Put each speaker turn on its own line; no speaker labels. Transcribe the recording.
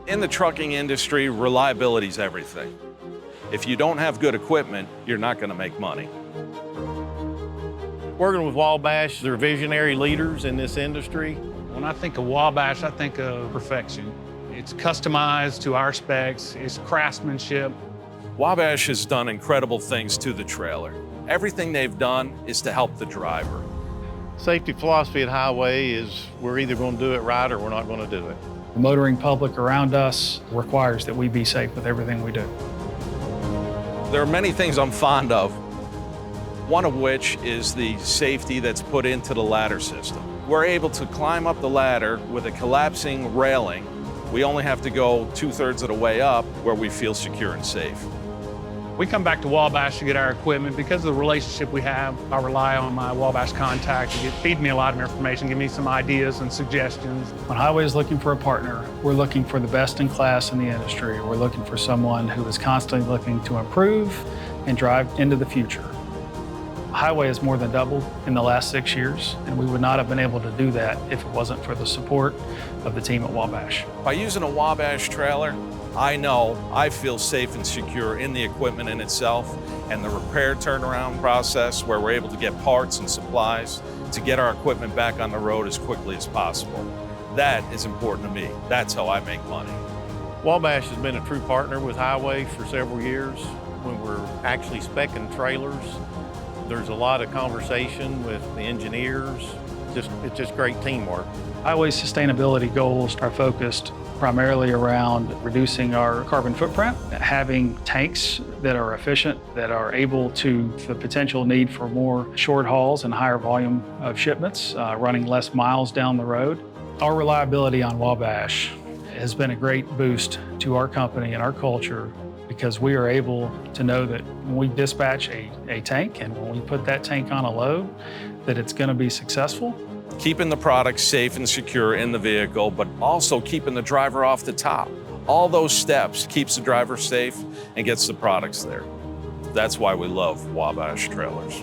In the trucking industry, reliability is everything. If you don't have good equipment, you're not going to make money.
Working with Wabash, they're visionary leaders in this industry.
When I think of Wabash, I think of perfection. It's customized to our specs, it's craftsmanship.
Wabash has done incredible things to the trailer. Everything they've done is to help the driver.
Safety philosophy at Highway is we're either going to do it right or we're not going to do it.
The motoring public around us requires that we be safe with everything we do.
There are many things I'm fond of, one of which is the safety that's put into the ladder system. We're able to climb up the ladder with a collapsing railing. We only have to go 2/3 of the way up where we feel secure and safe.
We come back to Wabash to get our equipment because of the relationship we have. I rely on my Wabash contact to feed me a lot of information, give me some ideas and suggestions.
When Highway is looking for a partner, we're looking for the best in class in the industry. We're looking for someone who is constantly looking to improve and drive into the future. Highway has more than doubled in the last 6 years, and we would not have been able to do that if it wasn't for the support of the team at Wabash.
By using a Wabash trailer, I know I feel safe and secure in the equipment in itself and the repair turnaround process where we're able to get parts and supplies to get our equipment back on the road as quickly as possible. That is important to me. That's how I make money.
Wabash has been a true partner with Highway for several years. When we're actually speccing trailers, there's a lot of conversation with the engineers. It's just great teamwork.
Highway's sustainability goals are focused primarily around reducing our carbon footprint, having tanks that are efficient, that are able to the potential need for more short hauls and higher volume of shipments, running less miles down the road. Our reliability on Wabash has been a great boost to our company and our culture because we are able to know that when we dispatch a tank and when we put that tank on a load, that it's going to be successful.
Keeping the product safe and secure in the vehicle, but also keeping the driver off the top. All those steps keeps the driver safe and gets the products there. That's why we love Wabash trailers.